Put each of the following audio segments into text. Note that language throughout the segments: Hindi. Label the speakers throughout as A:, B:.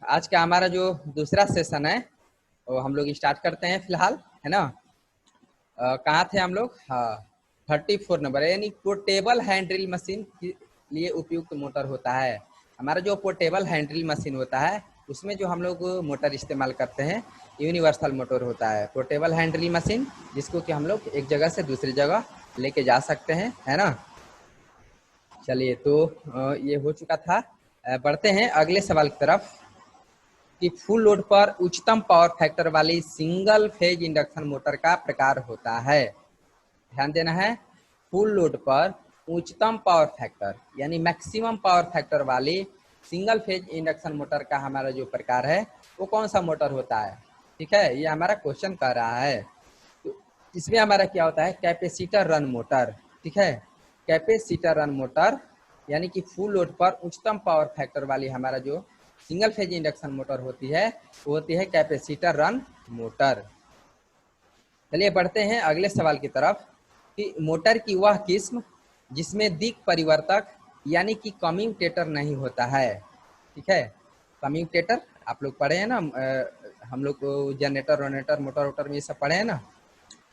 A: आज का हमारा जो दूसरा सेशन है वो हम लोग स्टार्ट करते हैं फिलहाल, है ना। कहाँ थे हम लोग? हाँ, 34 नंबर, यानी पोर्टेबल हैंड ड्रिल मशीन के लिए उपयुक्त मोटर होता है। हमारा जो पोर्टेबल हैंड ड्रिल मशीन होता है उसमें जो हम लोग मोटर इस्तेमाल करते हैं यूनिवर्सल मोटर होता है। पोर्टेबल हैंड ड्रिल मशीन जिसको कि हम लोग एक जगह से दूसरी जगह लेके जा सकते हैं, है ना। चलिए, तो ये हो चुका था। बढ़ते हैं अगले सवाल की तरफ कि फुल लोड पर उच्चतम पावर फैक्टर वाली सिंगल फेज इंडक्शन मोटर का प्रकार होता है। ध्यान देना है, फुल लोड पर उच्चतम पावर फैक्टर यानी मैक्सिमम पावर फैक्टर वाली सिंगल फेज इंडक्शन मोटर का हमारा जो प्रकार है वो कौन सा मोटर होता है। ठीक है, ये हमारा क्वेश्चन कर रहा है। तो इसमें हमारा क्या होता है, कैपेसिटर रन मोटर। ठीक है, कैपेसिटर रन मोटर यानी कि फुल लोड पर उच्चतम पावर फैक्टर वाली हमारा जो सिंगल फेज इंडक्शन मोटर होती है वो होती है कैपेसिटर रन मोटर। चलिए बढ़ते हैं अगले सवाल की तरफ कि मोटर की वह किस्म जिसमें दिक् परिवर्तक यानी कि कम्यूटेटर नहीं होता है। ठीक है, कम्यूटेटर आप लोग पढ़े हैं ना, हम लोग जनरेटर रोनेटर मोटर वोटर में ये सब पढ़े हैं ना।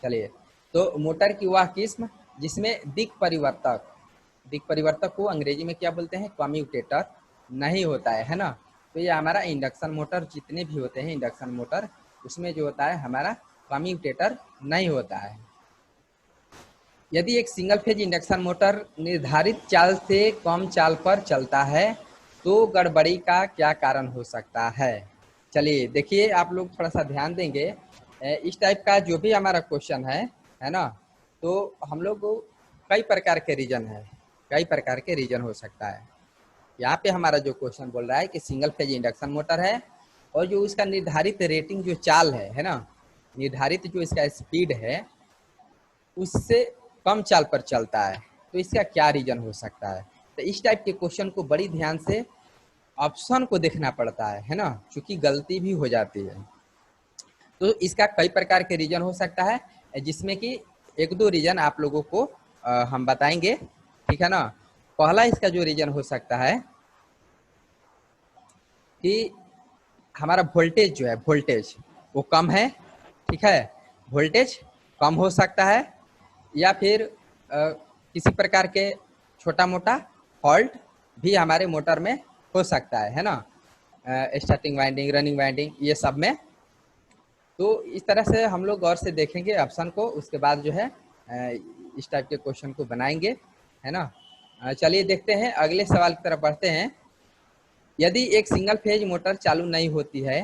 A: चलिए, तो मोटर की वह किस्म जिसमें दिक् परिवर्तक को अंग्रेजी में क्या बोलते हैं, कम्यूटेटर नहीं होता है ना। तो ये हमारा इंडक्शन मोटर जितने भी होते हैं इंडक्शन मोटर उसमें जो होता है हमारा कम्यूटेटर नहीं होता है। यदि एक सिंगल फेज इंडक्शन मोटर निर्धारित चाल से कम चाल पर चलता है तो गड़बड़ी का क्या कारण हो सकता है। चलिए देखिए, आप लोग थोड़ा सा ध्यान देंगे, इस टाइप का जो भी हमारा क्वेश्चन है ना, तो हम लोग कई प्रकार के रीजन है, कई प्रकार के रीजन हो सकता है। यहाँ पे हमारा जो क्वेश्चन बोल रहा है कि सिंगल फेज इंडक्शन मोटर है और जो इसका निर्धारित रेटिंग जो चाल है ना, निर्धारित जो इसका स्पीड है उससे कम चाल पर चलता है, तो इसका क्या रीजन हो सकता है। तो इस टाइप के क्वेश्चन को बड़ी ध्यान से ऑप्शन को देखना पड़ता है ना, क्योंकि गलती भी हो जाती है। तो इसका कई प्रकार के रीजन हो सकता है, जिसमें कि एक दो रीजन आप लोगों को हम बताएंगे। ठीक है ना। पहला इसका जो रीजन हो सकता है कि हमारा वोल्टेज जो है, वोल्टेज वो कम है। ठीक है, वोल्टेज कम हो सकता है, या फिर किसी प्रकार के छोटा मोटा फॉल्ट भी हमारे मोटर में हो सकता है ना, स्टार्टिंग वाइंडिंग रनिंग वाइंडिंग ये सब में। तो इस तरह से हम लोग गौर से देखेंगे ऑप्शन को, उसके बाद जो है इस टाइप के क्वेश्चन को बनाएंगे, है ना। चलिए देखते हैं अगले सवाल की तरफ बढ़ते हैं। यदि एक सिंगल फेज मोटर चालू नहीं होती है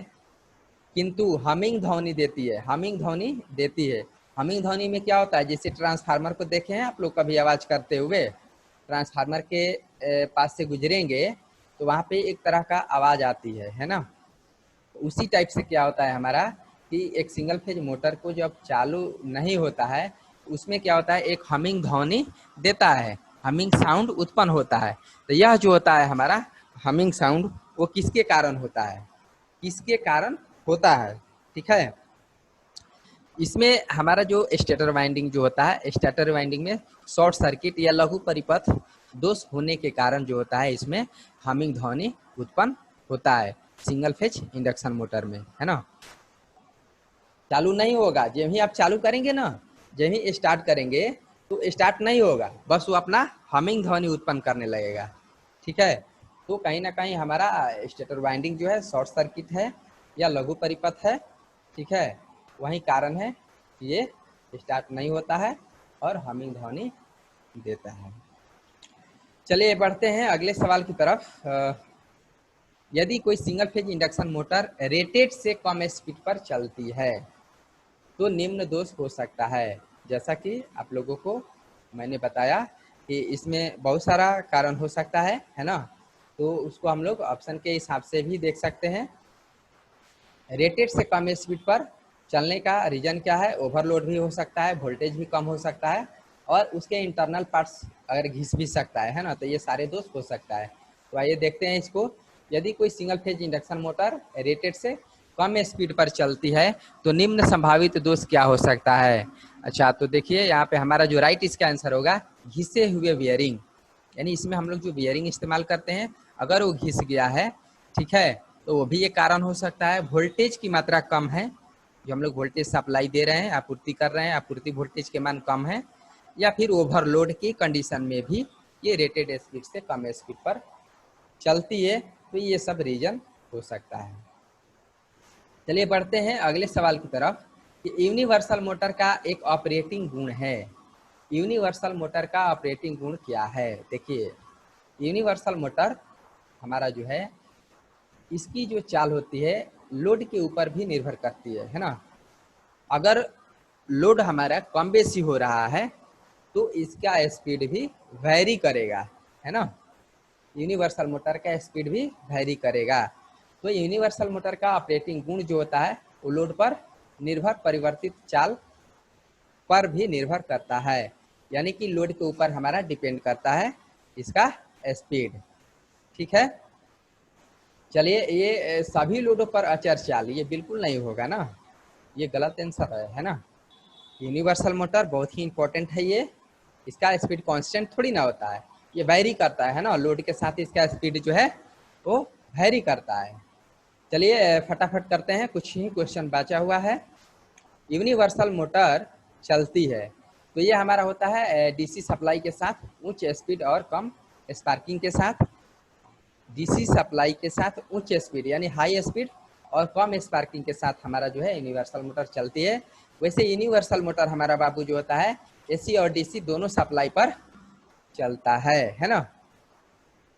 A: किंतु हमिंग ध्वनि देती है, हमिंग ध्वनि देती है। हमिंग ध्वनि में क्या होता है, जैसे ट्रांसफार्मर को देखे हैं आप लोग कभी आवाज करते हुए, ट्रांसफार्मर के पास से गुजरेंगे तो वहाँ पे एक तरह का आवाज आती है ना। उसी टाइप से क्या होता है हमारा कि एक सिंगल फेज मोटर को जब चालू नहीं होता है उसमें क्या होता है, एक हमिंग ध्वनि देता है, हमिंग साउंड उत्पन्न होता है। तो यह जो होता है हमारा हमिंग साउंड वो किसके कारण होता है, किसके कारण होता है। ठीक है, इसमें हमारा जो स्टेटर वाइंडिंग जो होता है, स्टेटर वाइंडिंग में शॉर्ट सर्किट या लघु परिपथ दोष होने के कारण जो होता है इसमें हमिंग ध्वनि उत्पन्न होता है सिंगल फेज इंडक्शन मोटर में, है ना। चालू नहीं होगा, जब ही आप चालू करेंगे ना, जब ही स्टार्ट करेंगे तो स्टार्ट नहीं होगा, बस वो अपना हमिंग ध्वनि उत्पन्न करने लगेगा। ठीक है, तो कहीं ना कहीं हमारा स्टेटर वाइंडिंग जो है शॉर्ट सर्किट है या लघु परिपथ है। ठीक है, वही कारण है ये स्टार्ट नहीं होता है और हमिंग ध्वनि देता है। चलिए बढ़ते हैं अगले सवाल की तरफ। यदि कोई single phase induction motor rated से कम स्पीड पर चलती है तो निम्न दोष हो सकता है। जैसा कि आप लोगों को मैंने बताया कि इसमें बहुत सारा कारण हो सकता है ना। तो उसको हम लोग ऑप्शन के हिसाब से भी देख सकते हैं। रेटेड से कम स्पीड पर चलने का रीजन क्या है, ओवरलोड भी हो सकता है, वोल्टेज भी कम हो सकता है और उसके इंटरनल पार्ट्स अगर घिस भी सकता है ना, तो ये सारे दोष हो सकता है। तो आइए देखते हैं इसको। यदि कोई single phase induction motor rated से कम स्पीड पर चलती है तो निम्न संभावित दोष क्या हो सकता है। अच्छा, तो देखिए यहाँ पे हमारा जो राइट इसका आंसर होगा घिसे हुए बियरिंग, यानी इसमें हम लोग जो बियरिंग इस्तेमाल करते हैं अगर वो घिस गया है, ठीक है, तो वो भी एक कारण हो सकता है। वोल्टेज की मात्रा कम है, जो हम लोग वोल्टेज सप्लाई दे रहे हैं, आपूर्ति कर रहे हैं, आपूर्ति वोल्टेज के मान कम है, या फिर ओवरलोड की कंडीशन में भी ये रेटेड स्पीड से कम स्पीड पर चलती है, तो ये सब रीजन हो सकता है। चलिए बढ़ते हैं अगले सवाल की तरफ कि यूनिवर्सल मोटर का एक ऑपरेटिंग गुण है। यूनिवर्सल मोटर का ऑपरेटिंग गुण क्या है? देखिए, यूनिवर्सल मोटर हमारा जो है, इसकी जो चाल होती है लोड के ऊपर भी निर्भर करती है ना। अगर लोड हमारा कम बेसी हो रहा है तो इसका स्पीड भी वैरी करेगा, है ना। यूनिवर्सल मोटर का स्पीड भी वैरी करेगा। तो यूनिवर्सल मोटर का ऑपरेटिंग गुण जो होता है वो लोड पर निर्भर परिवर्तित चाल पर भी निर्भर करता है, यानी कि लोड के ऊपर हमारा डिपेंड करता है इसका स्पीड। ठीक है। चलिए, ये सभी लोडों पर अचर चाल ये बिल्कुल नहीं होगा ना, ये गलत आंसर है ना। यूनिवर्सल मोटर बहुत ही इंपॉर्टेंट है ये, इसका स्पीड कांस्टेंट थोड़ी ना होता है, ये वैरी करता है ना, लोड के साथ इसका स्पीड जो है वो वैरी करता है। चलिए फटाफट करते हैं, कुछ ही क्वेश्चन बचा हुआ है। यूनिवर्सल मोटर चलती है तो ये हमारा होता है डीसी सप्लाई के साथ, उच्च स्पीड और कम स्पार्किंग के साथ। डीसी सप्लाई के साथ उच्च स्पीड यानी हाई स्पीड और कम स्पार्किंग के साथ हमारा जो है यूनिवर्सल मोटर चलती है। वैसे यूनिवर्सल मोटर हमारा बाबू जो होता है एसी और डीसी दोनों सप्लाई पर चलता है ना।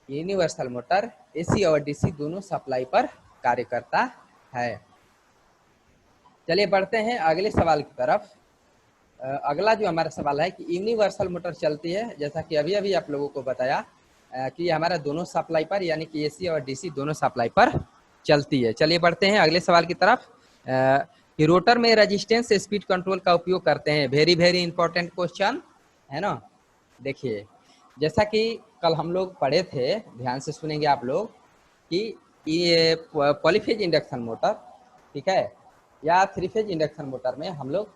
A: यूनिवर्सल मोटर एसी और डीसी दोनों सप्लाई पर कार्य करता है। चलिए बढ़ते हैं अगले सवाल की तरफ। अगला जो हमारा सवाल है कि यूनिवर्सल मोटर चलती है, जैसा कि अभी अभी आप लोगों को बताया कि हमारा दोनों सप्लाई पर यानी कि एसी और डीसी दोनों सप्लाई पर चलती है। चलिए बढ़ते हैं अगले सवाल की तरफ कि रोटर में रेजिस्टेंस स्पीड कंट्रोल का उपयोग करते हैं। वेरी वेरी इंपॉर्टेंट क्वेश्चन है ना। देखिए, जैसा कि कल हम लोग पढ़े थे, ध्यान से सुनेंगे आप लोग, कि ये पॉलीफेज इंडक्शन मोटर, ठीक है, या थ्री फेज इंडक्शन मोटर में हम लोग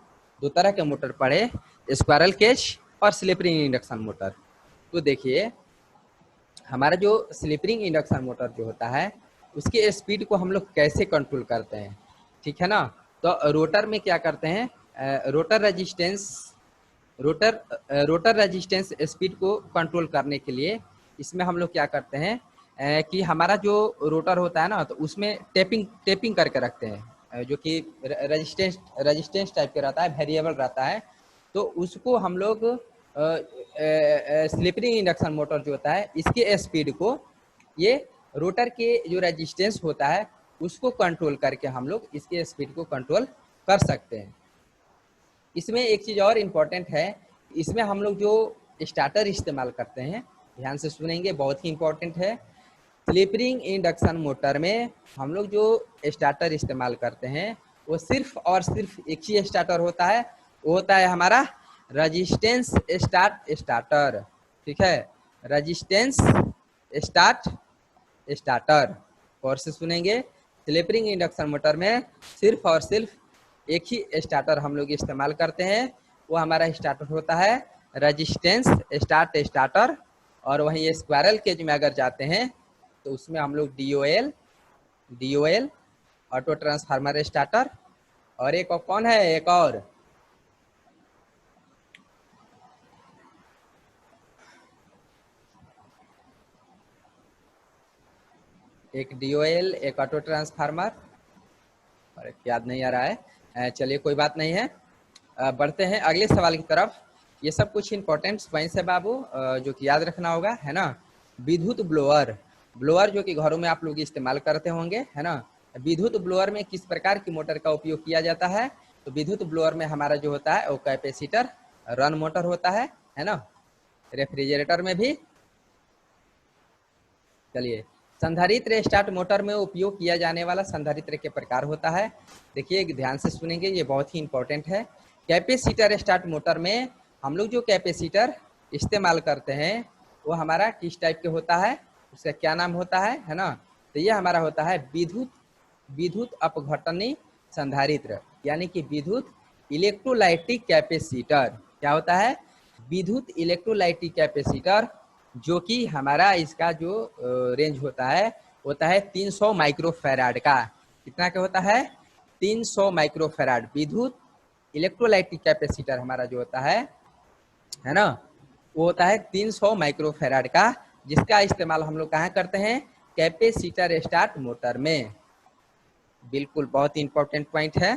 A: दो तरह के मोटर पढ़े, स्क्वायरल केज और स्लिप रिंग इंडक्शन मोटर। तो देखिए, हमारा जो स्लिप रिंग इंडक्शन मोटर जो होता है उसके स्पीड को हम लोग कैसे कंट्रोल करते हैं, ठीक है ना। तो रोटर में क्या करते हैं, रोटर रेजिस्टेंस स्पीड को कंट्रोल करने के लिए इसमें हम लोग क्या करते हैं कि हमारा जो रोटर होता है ना तो उसमें टेपिंग करके रखते हैं, जो कि रेजिस्टेंस टाइप के रहता है, वेरिएबल रहता है। तो उसको हम लोग स्लिप रिंग इंडक्शन मोटर जो होता है इसके स्पीड को ये रोटर के जो रेजिस्टेंस होता है उसको कंट्रोल करके हम लोग इसके स्पीड को कंट्रोल कर सकते हैं। इसमें एक चीज़ और इम्पोर्टेंट है, इसमें हम लोग जो स्टार्टर इस्तेमाल करते हैं, ध्यान से सुनेंगे, बहुत ही इम्पोर्टेंट है। स्लिप रिंग इंडक्शन मोटर में हम लोग जो स्टार्टर इस्तेमाल करते हैं वो सिर्फ और सिर्फ एक ही स्टार्टर होता है, वो होता है हमारा रजिस्टेंस स्टार्टर। ठीक है, रजिस्टेंस स्टार्टर। और से सुनेंगे, स्लिप रिंग इंडक्शन मोटर में सिर्फ और सिर्फ एक ही स्टार्टर हम लोग इस्तेमाल करते हैं, वो हमारा स्टार्टर होता है रजिस्टेंस स्टार्टर। और वहीं स्क्वायरल केज में अगर जाते हैं तो उसमें हम लोग डीओएल ऑटो ट्रांसफार्मर स्टार्टर, और एक और कौन है, एक और एक डीओएल, एक ऑटो ट्रांसफार्मर, और एक याद नहीं आ रहा है। चलिए कोई बात नहीं है, बढ़ते हैं अगले सवाल की तरफ। ये सब कुछ इंपॉर्टेंट पॉइंट्स है बाबू, जो कि याद रखना होगा, है ना। विद्युत ब्लोअर जो कि घरों में आप लोग इस्तेमाल करते होंगे, है ना। विद्युत ब्लोअर में किस प्रकार की मोटर का उपयोग किया जाता है? तो विद्युत ब्लोअर में हमारा जो होता है वो कैपेसिटर रन मोटर होता है ना। रेफ्रिजरेटर में भी। चलिए, संधारित्र स्टार्ट मोटर में उपयोग किया जाने वाला संधारित्र के प्रकार होता है। देखिए ध्यान से सुनेंगे, ये बहुत ही इंपॉर्टेंट है। कैपेसिटर स्टार्ट मोटर में हम लोग जो कैपेसिटर इस्तेमाल करते हैं वो हमारा किस टाइप के होता है, उसका क्या नाम होता है ना। तो ये हमारा होता है विद्युत अपघटनी संधारित्र, यानी कि विद्युत इलेक्ट्रोलाइटिक कैपेसिटर। क्या होता है? विद्युत इलेक्ट्रोलाइटिक कैपेसिटर, जो कि हमारा इसका जो रेंज होता है होता है 300 माइक्रोफैराड का। कितना का होता है? 300 माइक्रोफैराड। विद्युत इलेक्ट्रोलाइटिक कैपेसिटर हमारा जो होता है ना, वो होता है 300 माइक्रोफैराड का, जिसका इस्तेमाल हम लोग कहाँ करते हैं? कैपेसिटर स्टार्ट मोटर में। बिल्कुल, बहुत ही इंपॉर्टेंट पॉइंट है।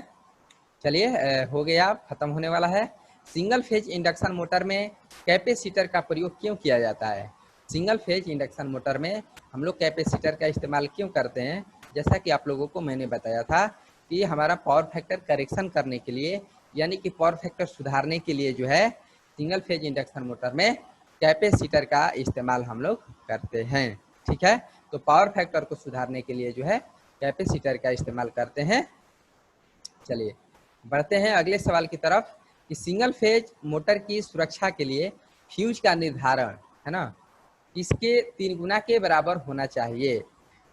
A: चलिए हो गया, खत्म होने वाला है। सिंगल फेज इंडक्शन मोटर में कैपेसिटर का प्रयोग क्यों किया जाता है? सिंगल फेज इंडक्शन मोटर में हम लोग कैपेसिटर का इस्तेमाल क्यों करते हैं? जैसा कि आप लोगों को मैंने बताया था कि हमारा पावर फैक्टर करेक्शन करने के लिए, यानी कि पावर फैक्टर सुधारने के लिए जो है सिंगल फेज इंडक्शन मोटर में कैपेसिटर का इस्तेमाल हम लोग करते हैं। ठीक है, तो पावर फैक्टर को सुधारने के लिए जो है कैपेसिटर का इस्तेमाल करते हैं। चलिए बढ़ते हैं अगले सवाल की तरफ कि सिंगल फेज मोटर की सुरक्षा के लिए फ्यूज का निर्धारण है ना किसके 3 गुना के बराबर होना चाहिए?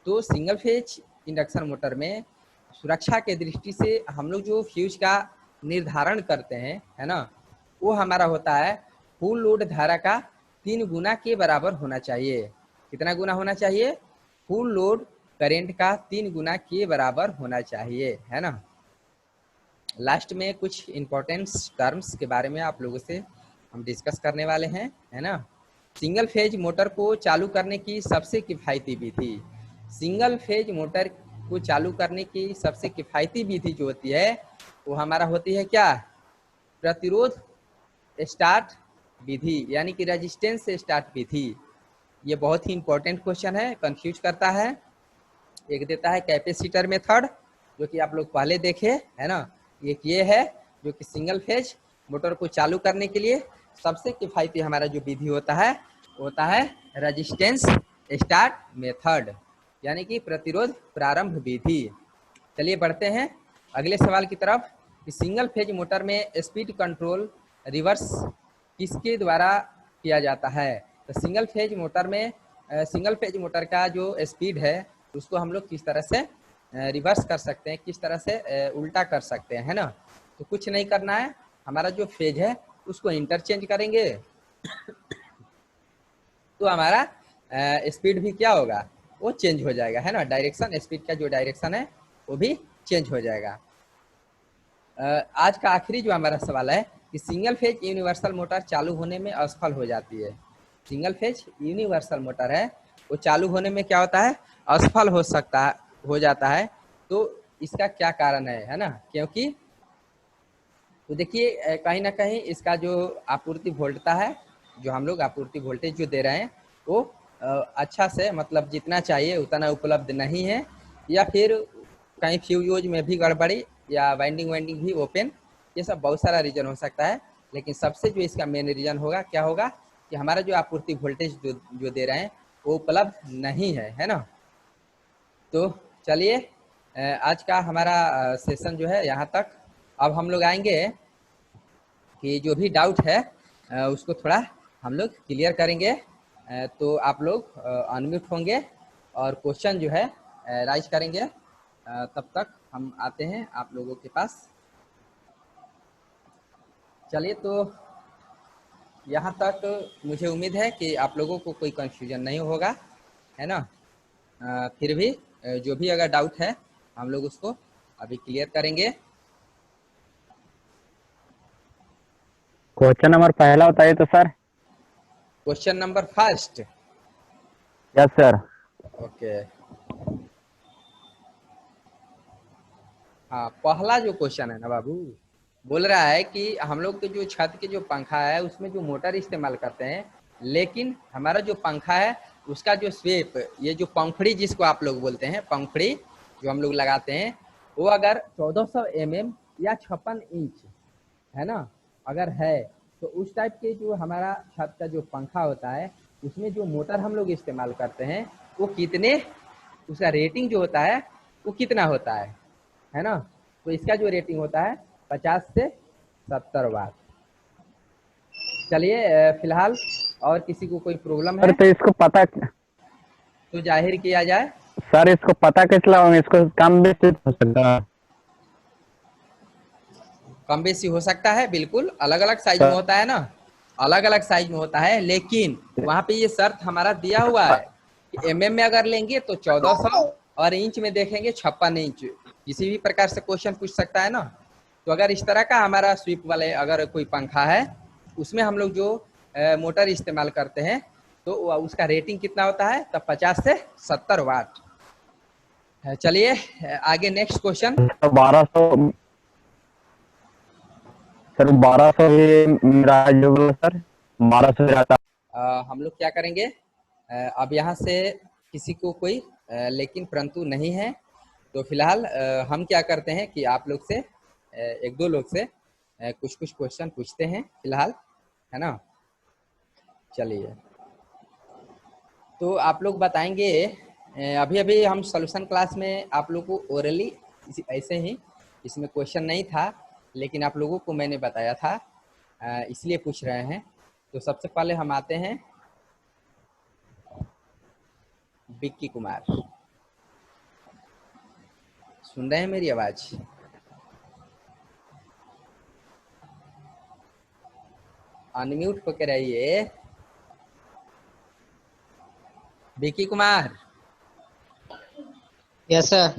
A: तो सिंगल फेज इंडक्शन मोटर में सुरक्षा के दृष्टि से हम लोग जो फ्यूज का निर्धारण करते हैं है ना, वो हमारा होता है फुल लोड धारा का 3 गुना के बराबर होना चाहिए। कितना गुना होना चाहिए? फुल लोड करंट का 3 गुना के बराबर होना चाहिए, है ना। लास्ट में कुछ इंपॉर्टेंट टर्म्स के बारे में आप लोगों से हम डिस्कस करने वाले हैं, है ना। सिंगल फेज मोटर को चालू करने की सबसे किफ़ायती विधि, सिंगल फेज मोटर को चालू करने की सबसे किफ़ायती विधि जो होती है वो हमारा होती है क्या? प्रतिरोध स्टार्ट विधि, यानी कि रेजिस्टेंस स्टार्ट विधि। ये बहुत ही इंपॉर्टेंट क्वेश्चन है, कंफ्यूज करता है। एक देता है कैपेसिटर मेथड, जो कि आप लोग पहले देखे है ना। एक ये है जो कि सिंगल फेज मोटर को चालू करने के लिए सबसे किफ़ायती हमारा जो विधि होता है वो होता है रेजिस्टेंस स्टार्ट मेथड, यानी कि प्रतिरोध प्रारंभ विधि। चलिए बढ़ते हैं अगले सवाल की तरफ कि सिंगल फेज मोटर में स्पीड कंट्रोल रिवर्स किसके द्वारा किया जाता है? तो सिंगल फेज मोटर में सिंगल फेज मोटर का जो स्पीड है उसको हम लोग किस तरह से रिवर्स कर सकते हैं, किस तरह से उल्टा कर सकते हैं, है ना। तो कुछ नहीं करना है, हमारा जो फेज है उसको इंटरचेंज करेंगे तो हमारा स्पीड भी क्या होगा? वो चेंज हो जाएगा, है ना। डायरेक्शन, स्पीड का जो डायरेक्शन है वो भी चेंज हो जाएगा। आज का आखिरी जो हमारा सवाल है कि सिंगल फेज यूनिवर्सल मोटर चालू होने में असफल हो जाती है। सिंगल फेज यूनिवर्सल मोटर है वो चालू होने में क्या होता है? असफल हो जाता है। तो इसका क्या कारण है ना। क्योंकि तो देखिए कहीं ना कहीं इसका जो आपूर्ति वोल्टता है, जो हम लोग आपूर्ति वोल्टेज जो दे रहे हैं वो अच्छा से मतलब जितना चाहिए उतना उपलब्ध नहीं है, या फिर कहीं फ्यूज में भी गड़बड़ी या वाइंडिंग भी ओपन, ये सब बहुत सारा रीजन हो सकता है। लेकिन सबसे जो इसका मेन रीजन होगा क्या होगा कि हमारा जो आपूर्ति वोल्टेज जो दे रहे हैं वो उपलब्ध नहीं है ना। तो चलिए आज का हमारा सेशन जो है यहाँ तक। अब हम लोग आएंगे कि जो भी डाउट है उसको थोड़ा हम लोग क्लियर करेंगे। तो आप लोग अनम्यूट होंगे और क्वेश्चन जो है राइज करेंगे। तब तक हम आते हैं आप लोगों के पास। चलिए, तो यहाँ तक मुझे उम्मीद है कि आप लोगों को कोई कंफ्यूजन नहीं होगा, है ना। फिर भी जो भी अगर डाउट है हम लोग उसको अभी क्लियर करेंगे।
B: क्वेश्चन नंबर पहला बताइए तो sir.
A: Question number first.
B: Yes sir.
A: Okay, हाँ, पहला जो क्वेश्चन है ना बाबू, बोल रहा है कि हम लोग के जो छत के जो पंखा है उसमें जो मोटर इस्तेमाल करते हैं, लेकिन हमारा जो पंखा है उसका जो स्वेप, ये जो पंखड़ी जिसको आप लोग बोलते हैं, पंखड़ी जो हम लोग लगाते हैं, वो अगर 1400 mm या 56 इंच है ना, अगर है तो उस टाइप के जो हमारा छत का जो पंखा होता है उसमें जो मोटर हम लोग इस्तेमाल करते हैं वो कितने, उसका रेटिंग जो होता है वो कितना होता है ना। तो इसका जो रेटिंग होता है 50 से 70 वाट। चलिए फिलहाल और किसी को कोई प्रॉब्लम
B: सर
A: है
B: तो इसको पता,
A: तो जाहिर किया जाए।
B: सर इसको पता कैसे लगाऊंगे? इसको कम बेसी हो सकता है?
A: कम बेसी हो सकता है, बिल्कुल अलग अलग साइज में
B: सर
A: होता है ना, अलग अलग साइज में होता है, लेकिन वहां पे ये शर्त हमारा दिया हुआ है mm में अगर लेंगे तो 1400 और इंच में देखेंगे 56 इंच। किसी भी प्रकार से क्वेश्चन पूछ सकता है ना। तो अगर इस तरह का हमारा स्वीप वाले अगर कोई पंखा है, उसमें हम लोग जो मोटर इस्तेमाल करते हैं, तो उसका रेटिंग कितना होता है, तब 50 से 70 वाट। चलिए आगे नेक्स्ट क्वेश्चन।
B: तो 1200 सर, 1200 ही मेरा जो बोला सर, 1200 जाता।
A: हम लोग क्या करेंगे, अब यहाँ से किसी को कोई लेकिन परंतु नहीं है, तो फिलहाल हम क्या करते हैं कि आप लोग से एक दो लोग से कुछ कुछ क्वेश्चन पूछते हैं फिलहाल, है ना। चलिए, तो आप लोग बताएंगे, अभी अभी हम सॉल्यूशन क्लास में आप लोग को ओरली ऐसे ही, इसमें क्वेश्चन नहीं था लेकिन आप लोगों को मैंने बताया था, इसलिए पूछ रहे हैं। तो सबसे पहले हम आते हैं विक्की कुमार। सुन रहे हैं मेरी आवाज? अनम्यूट होकर रहिए। Vicky Kumar,
C: yes sir.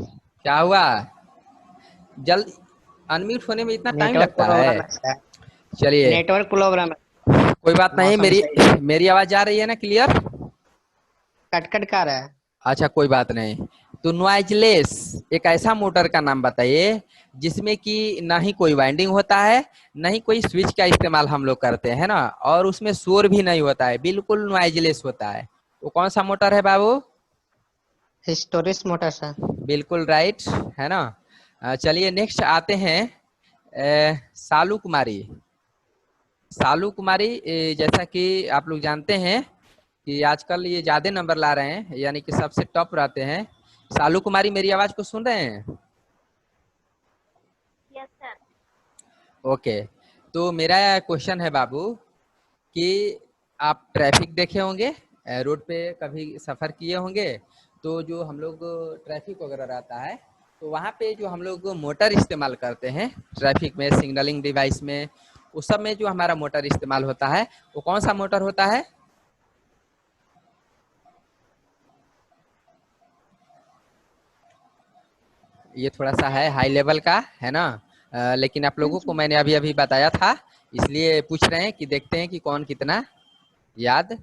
A: क्या हुआ? जल्द अनम्यूट होने में इतना टाइम
C: नेटवर्क
A: लगता है?
C: प्रॉब्लम है सर।
A: चलिए,
C: नेटवर्क प्रॉब्लम है।
A: कोई बात नहीं।
C: मौसम
A: मेरी
C: सही है।
A: मेरी आवाज आ रही है ना क्लियर?
C: कट कट का रहा है।
A: अच्छा, कोई बात नहीं। तो नॉइजलेस एक ऐसा मोटर का नाम बताइए जिसमें कि ना ही कोई वाइंडिंग होता है, ना ही कोई स्विच का इस्तेमाल हम लोग करते हैं ना, और उसमें शोर भी नहीं होता है, बिल्कुल नॉइजलेस होता है। वो कौन सा मोटर है बाबू?
C: हिस्टोरिस मोटर सर।
A: बिल्कुल राइट, है ना। चलिए नेक्स्ट आते हैं सालू कुमारी। सालू कुमारी, जैसा कि आप लोग जानते हैं कि आजकल ये ज्यादा नंबर ला रहे हैं, यानी कि सबसे टॉप रहते हैं। सालू कुमारी, मेरी आवाज को सुन रहे हैं?
D: Yes sir.
A: ओके, तो मेरा क्वेश्चन है बाबू कि आप ट्रैफिक देखे होंगे, रोड पे कभी सफर किए होंगे, तो जो हम लोग ट्रैफिक वगैरह रहता है, तो वहाँ पे जो हम लोग मोटर इस्तेमाल करते हैं ट्रैफिक में, सिग्नलिंग डिवाइस में, उस सब में जो हमारा मोटर इस्तेमाल होता है, वो कौन सा मोटर होता है? ये थोड़ा सा है हाई लेवल का, है ना। लेकिन आप लोगों को मैंने अभी अभी बताया था, इसलिए पूछ रहे हैं कि देखते हैं कि कौन कितना याद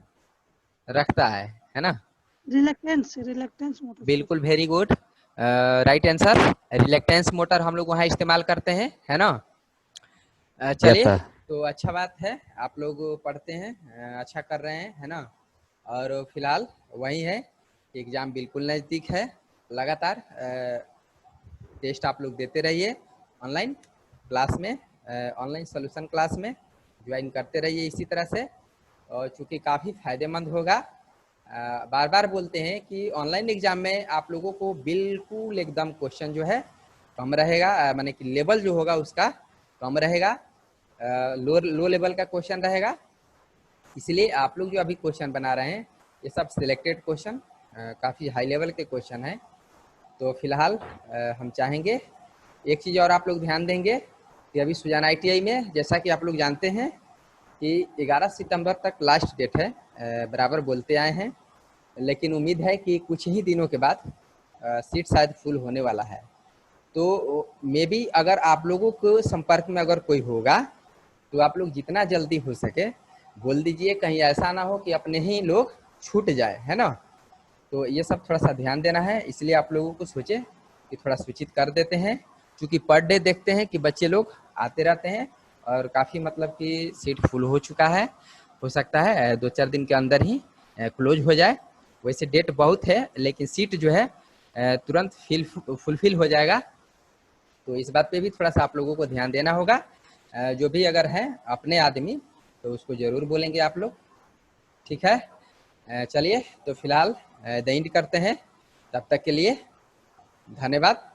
A: रखता है ना।
E: Reluctance motor.
A: बिल्कुल, very good, right answer. Reluctance motor हम लोग वहाँ इस्तेमाल करते हैं, है ना।
B: यस
A: चलिए,
B: सर।
A: तो अच्छा बात है, आप लोग पढ़ते हैं, अच्छा कर रहे हैं, है ना। और फिलहाल वही है, एग्जाम बिल्कुल नज़दीक है। लगातार टेस्ट आप लोग देते रहिए, ऑनलाइन क्लास में, ऑनलाइन सॉल्यूशन क्लास में ज्वाइन करते रहिए इसी तरह से, और चूँकि काफ़ी फायदेमंद होगा। बार बार बोलते हैं कि ऑनलाइन एग्जाम में आप लोगों को बिल्कुल एकदम क्वेश्चन जो है कम रहेगा, माने कि लेवल जो होगा उसका कम रहेगा, लो लेवल का क्वेश्चन रहेगा। इसलिए आप लोग जो अभी क्वेश्चन बना रहे हैं, ये सब सिलेक्टेड क्वेश्चन, काफ़ी हाई लेवल के क्वेश्चन हैं। तो फिलहाल हम चाहेंगे एक चीज़ और आप लोग ध्यान देंगे कि अभी सुजान ITI में, जैसा कि आप लोग जानते हैं कि 11 सितंबर तक लास्ट डेट है, बराबर बोलते आए हैं, लेकिन उम्मीद है कि कुछ ही दिनों के बाद सीट शायद फुल होने वाला है। तो मे बी अगर आप लोगों को संपर्क में अगर कोई होगा, तो आप लोग जितना जल्दी हो सके बोल दीजिए, कहीं ऐसा ना हो कि अपने ही लोग छूट जाए, है ना। तो ये सब थोड़ा सा ध्यान देना है, इसलिए आप लोगों को सोचे कि थोड़ा सूचित कर देते हैं, क्योंकि पर डे देखते हैं कि बच्चे लोग आते रहते हैं, और काफ़ी मतलब कि सीट फुल हो चुका है। हो सकता है 2-4 दिन के अंदर ही क्लोज हो जाए। वैसे डेट बहुत है, लेकिन सीट जो है तुरंत फुलफिल हो जाएगा। तो इस बात पे भी थोड़ा सा आप लोगों को ध्यान देना होगा। जो भी अगर है अपने आदमी, तो उसको ज़रूर बोलेंगे आप लोग, ठीक है। चलिए, तो फिलहाल द एंड करते हैं। तब तक के लिए धन्यवाद।